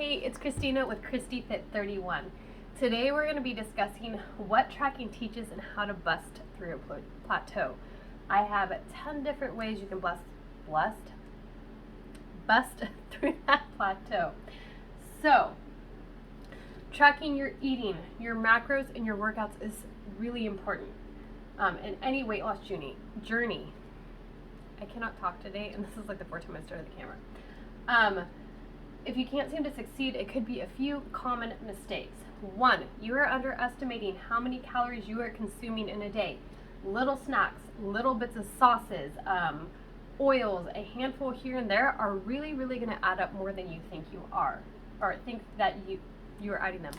Hey, it's Christina with Christy Fit 31. Today we're going to be discussing what tracking teaches and how to bust through a plateau. I have 10 different ways you can bust through that plateau. So, tracking your eating, your macros, and your workouts is really important in any weight loss journey. I cannot talk today, and this is like the fourth time I started the camera. If you can't seem to succeed, it could be a few common mistakes. 1, you are underestimating how many calories you are consuming in a day. Little snacks, little bits of sauces, oils, a handful here and there are really going to add up more than you think you are, or think that you are adding them.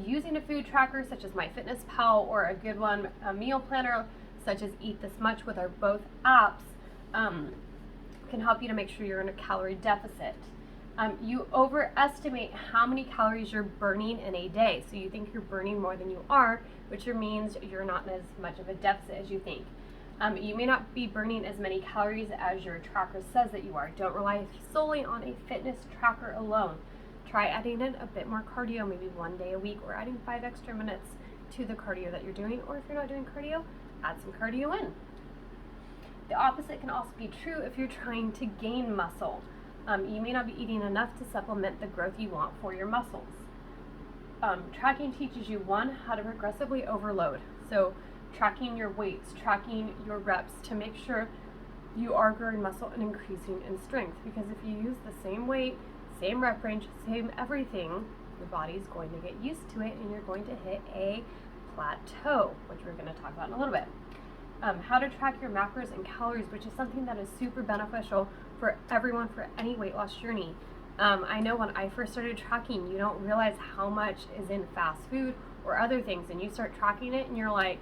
Using a food tracker such as MyFitnessPal or a good one, a meal planner such as Eat This Much with our both apps, can help you to make sure you're in a calorie deficit. You overestimate how many calories you're burning in a day. So you think you're burning more than you are, which means you're not in as much of a deficit as you think. You may not be burning as many calories as your tracker says that you are. Don't rely solely on a fitness tracker alone. Try adding in a bit more cardio, maybe 1 day a week, or adding 5 extra minutes to the cardio that you're doing. Or if you're not doing cardio, add some cardio in. The opposite can also be true if you're trying to gain muscle. You may not be eating enough to supplement the growth you want for your muscles. Tracking teaches you 1, how to progressively overload. So tracking your weights, tracking your reps to make sure you are growing muscle and increasing in strength. Because if you use the same weight, same rep range, same everything, your body's going to get used to it and you're going to hit a plateau, which we're going to talk about in a little bit. How to track your macros and calories, which is something that is super beneficial for everyone for any weight loss journey. I know when I first started tracking, you don't realize how much is in fast food or other things, and you start tracking it and you're like,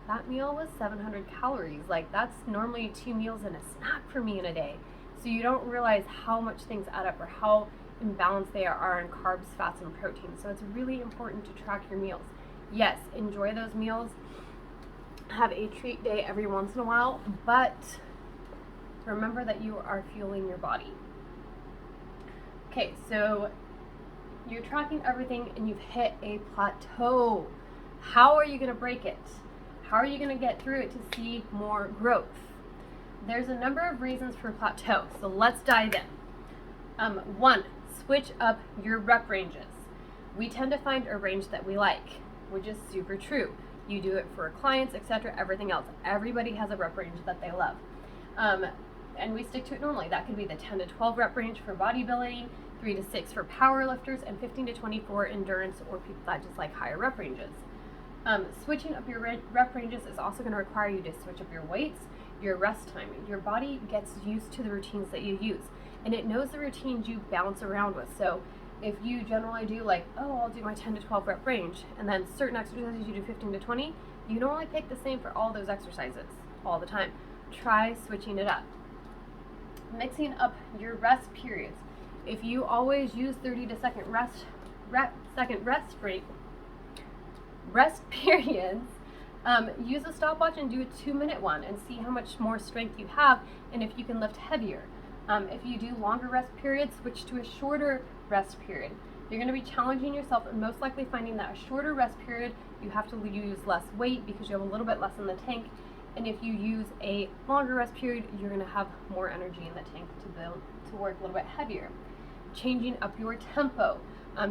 that meal was 700 calories. Like, that's normally 2 meals and a snack for me in a day. So you don't realize how much things add up or how imbalanced they are in carbs, fats, and protein. So it's really important to track your meals. Yes, enjoy those meals. Have a treat day every once in a while, but remember that you are fueling your body. Okay, so you're tracking everything and you've hit a plateau. How are you going to break it? How are you going to get through it to see more growth? There's a number of reasons for plateau, so let's dive in. 1, switch up your rep ranges. We tend to find a range that we like, which is super true. You do it for clients, etc., everything else. Everybody has a rep range that they love. And we stick to it normally. That could be the 10 to 12 rep range for bodybuilding, 3 to 6 for power lifters, and 15 to 20 for endurance or people that just like higher rep ranges. Switching up your rep ranges is also going to require you to switch up your weights, your rest time. Your body gets used to the routines that you use, and it knows the routines you bounce around with. So if you generally do like, oh, I'll do my 10 to 12 rep range, and then certain exercises you do 15 to 20, you don't only pick the same for all those exercises all the time. Try switching it up. Mixing up your rest periods. If you always use 30 to second rest periods, use a stopwatch and do a 2-minute one and see how much more strength you have and if you can lift heavier. If you do longer rest periods, switch to a shorter rest period. You're going to be challenging yourself and most likely finding that a shorter rest period, you have to use less weight because you have a little bit less in the tank. And if you use a longer rest period, you're going to have more energy in the tank to work a little bit heavier. Changing up your tempo.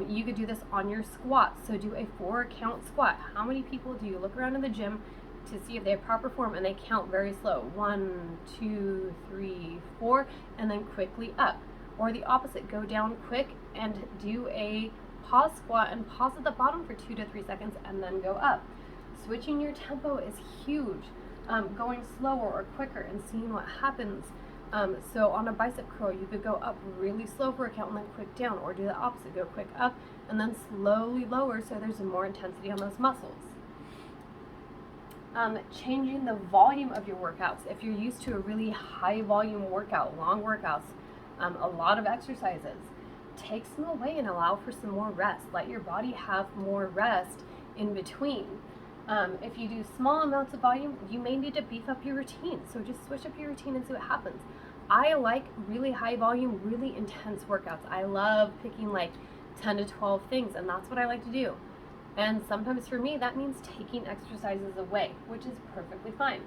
You could do this on your squats. So do a 4-count squat. How many people do you look around in the gym to see if they have proper form and they count very slow? 1, 2, 3, 4, and then quickly up. Or the opposite, go down quick and do a pause squat and pause at the bottom for 2 to 3 seconds and then go up. Switching your tempo is huge. Going slower or quicker and seeing what happens. So on a bicep curl, you could go up really slow for a count and then quick down, or do the opposite, go quick up and then slowly lower so there's more intensity on those muscles. Changing the volume of your workouts. If you're used to a really high volume workout, long workouts, a lot of exercises, take some away and allow for some more rest. Let your body have more rest in between. If you do small amounts of volume, you may need to beef up your routine. So just switch up your routine and see what happens. I like really high volume, really intense workouts. I love picking like 10 to 12 things, and that's what I like to do. And sometimes for me, that means taking exercises away, which is perfectly fine.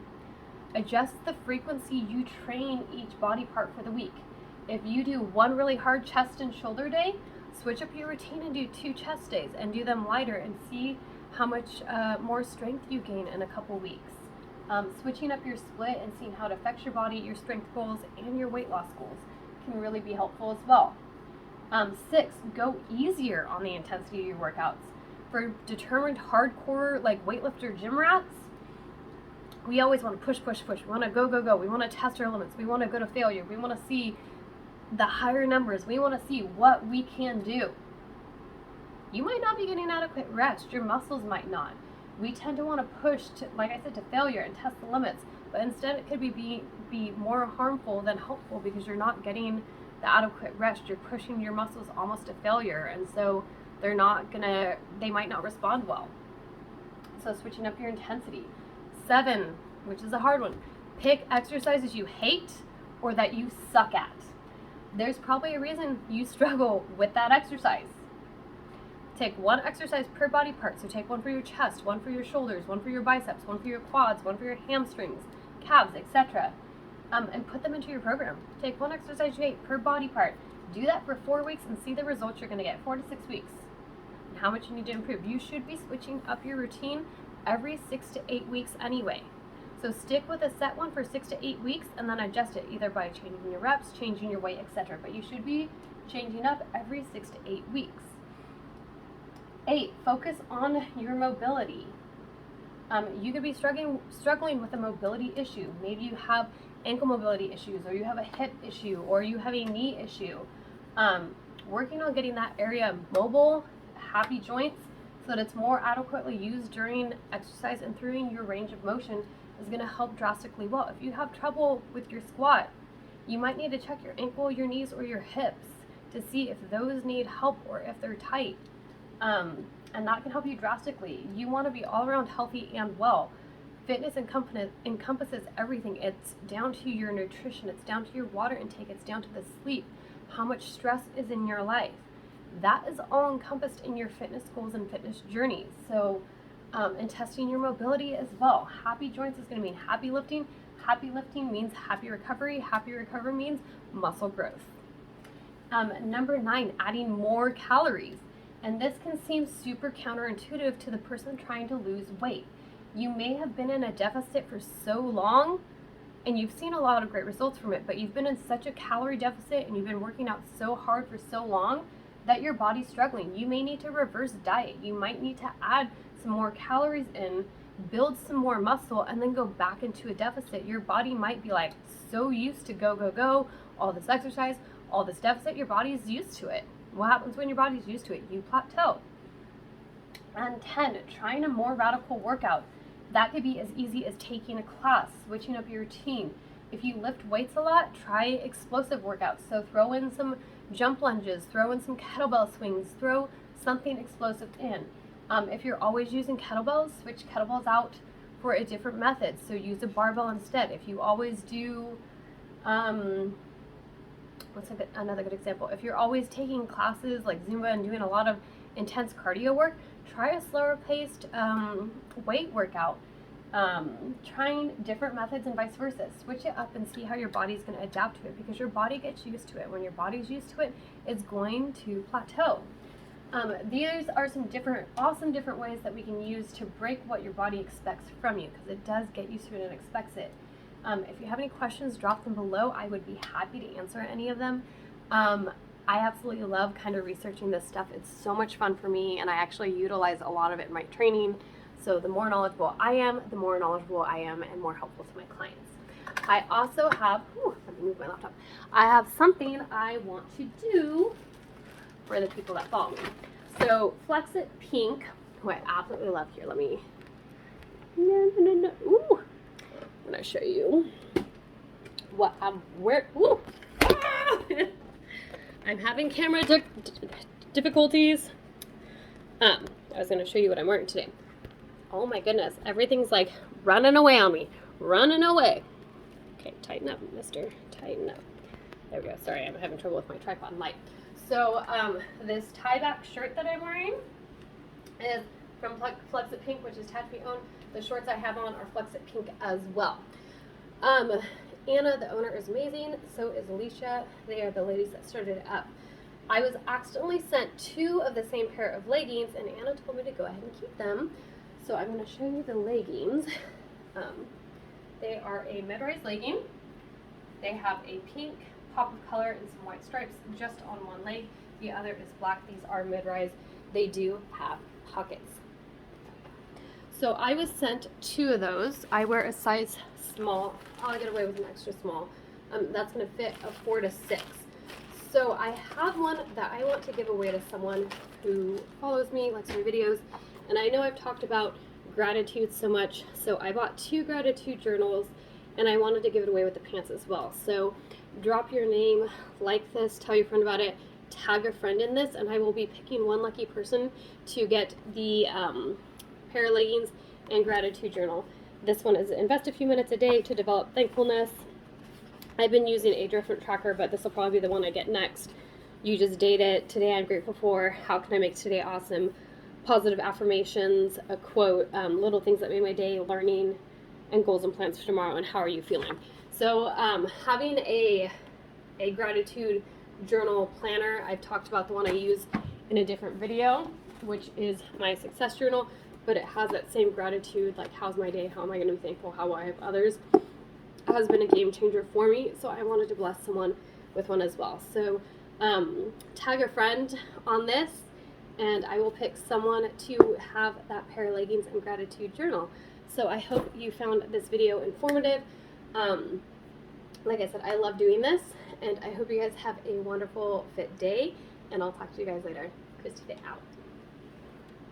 Adjust the frequency you train each body part for the week. If you do one really hard chest and shoulder day, switch up your routine and do 2 chest days and do them lighter and see how much more strength you gain in a couple weeks. Switching up your split and seeing how it affects your body, your strength goals, and your weight loss goals can really be helpful as well. 6, go easier on the intensity of your workouts. For determined hardcore like weightlifter gym rats, we always want to push. We want to go. We want to test our limits. We want to go to failure. We want to see the higher numbers. We want to see what we can do. You might not be getting adequate rest. Your muscles might not. We tend to want to push to, like I said, to failure and test the limits. But instead it could be more harmful than helpful because you're not getting the adequate rest. You're pushing your muscles almost to failure. And so they might not respond well. So switching up your intensity. 7, which is a hard one. Pick exercises you hate or that you suck at. There's probably a reason you struggle with that exercise. Take one exercise per body part. So take one for your chest, one for your shoulders, one for your biceps, one for your quads, one for your hamstrings, calves, etc. And put them into your program. Take one exercise you hate per body part. Do that for 4 weeks and see the results you're going to get. 4 to 6 weeks. And how much you need to improve. You should be switching up your routine every 6 to 8 weeks anyway. So stick with a set one for 6 to 8 weeks and then adjust it either by changing your reps, changing your weight, etc. But you should be changing up every 6 to 8 weeks. 8, focus on your mobility. You could be struggling with a mobility issue. Maybe you have ankle mobility issues, or you have a hip issue, or you have a knee issue. Working on getting that area mobile, happy joints, so that it's more adequately used during exercise and through your range of motion is going to help drastically well. If you have trouble with your squat, you might need to check your ankle, your knees, or your hips to see if those need help or if they're tight. And that can help you drastically. You want to be all around healthy and well. Fitness encompasses everything. It's down to your nutrition, it's down to your water intake, it's down to the sleep, how much stress is in your life. That is all encompassed in your fitness goals and fitness journeys. So, and testing your mobility as well. Happy joints is going to mean happy lifting. Happy lifting means happy recovery. Happy recovery means muscle growth. Number 9, adding more calories. And this can seem super counterintuitive to the person trying to lose weight. You may have been in a deficit for so long and you've seen a lot of great results from it, but you've been in such a calorie deficit and you've been working out so hard for so long that your body's struggling. You may need to reverse diet. You might need to add some more calories in, build some more muscle, and then go back into a deficit. Your body might be like so used to go, all this exercise, all this deficit, your body's used to it. What happens when your body's used to it? You plateau. And 10, trying a more radical workout. That could be as easy as taking a class, switching up your routine. If you lift weights a lot, try explosive workouts. So throw in some jump lunges, throw in some kettlebell swings, throw something explosive in. If you're always using kettlebells, switch kettlebells out for a different method. So use a barbell instead. If you always do, another good example? If you're always taking classes like Zumba and doing a lot of intense cardio work, try a slower paced weight workout. Trying different methods and vice versa. Switch it up and see how your body's going to adapt to it, because your body gets used to it. When your body's used to it, it's going to plateau. These are some awesome different ways that we can use to break what your body expects from you, because it does get used to it and expects it. If you have any questions, drop them below. I would be happy to answer any of them. I absolutely love kind of researching this stuff. It's so much fun for me, and I actually utilize a lot of it in my training. So the more knowledgeable I am, the more knowledgeable I am and more helpful to my clients. I also have, let me move my laptop. I have something I want to do for the people that follow me. So Flex It Pink, who I absolutely love here. Let me, ooh. I'm going to show you what I'm wearing. I'm having camera difficulties. I was going to show you what I'm wearing today. Oh my goodness, everything's like running away on me. Running away. Okay, tighten up, mister. Tighten up. There we go. Sorry, I'm having trouble with my tripod light. So this tie-back shirt that I'm wearing is from Flex It Pink, which is Tatch Me Own. The shorts I have on are Flex It Pink as well. Anna, the owner, is amazing. So is Alicia. They are the ladies that started it up. I was accidentally sent 2 of the same pair of leggings, and Anna told me to go ahead and keep them. So I'm going to show you the leggings. They are a mid-rise legging. They have a pink pop of color and some white stripes just on one leg. The other is black. These are mid-rise. They do have pockets. So I was sent 2 of those. I wear a size small. I'll get away with an extra small. That's going to fit a 4 to 6. So I have one that I want to give away to someone who follows me, likes my videos, and I know I've talked about gratitude so much, so I bought 2 gratitude journals, and I wanted to give it away with the pants as well. So drop your name, like this, tell your friend about it, tag a friend in this, and I will be picking one lucky person to get the pair of leggings and gratitude journal. This one is invest a few minutes a day to develop thankfulness. I've been using a different tracker, but this will probably be the one I get next. You just date it. Today I'm grateful for. How can I make today awesome? Positive affirmations, a quote, little things that made my day, learning, and goals and plans for tomorrow, and how are you feeling? So having a gratitude journal planner, I've talked about the one I use in a different video, which is my success journal, but it has that same gratitude, like how's my day, how am I going to be thankful, how will I help others, has been a game changer for me, so I wanted to bless someone with one as well. So tag a friend on this, and I will pick someone to have that pair of leggings and gratitude journal. So I hope you found this video informative. Like I said, I love doing this, and I hope you guys have a wonderful fit day, and I'll talk to you guys later. Christy Day out.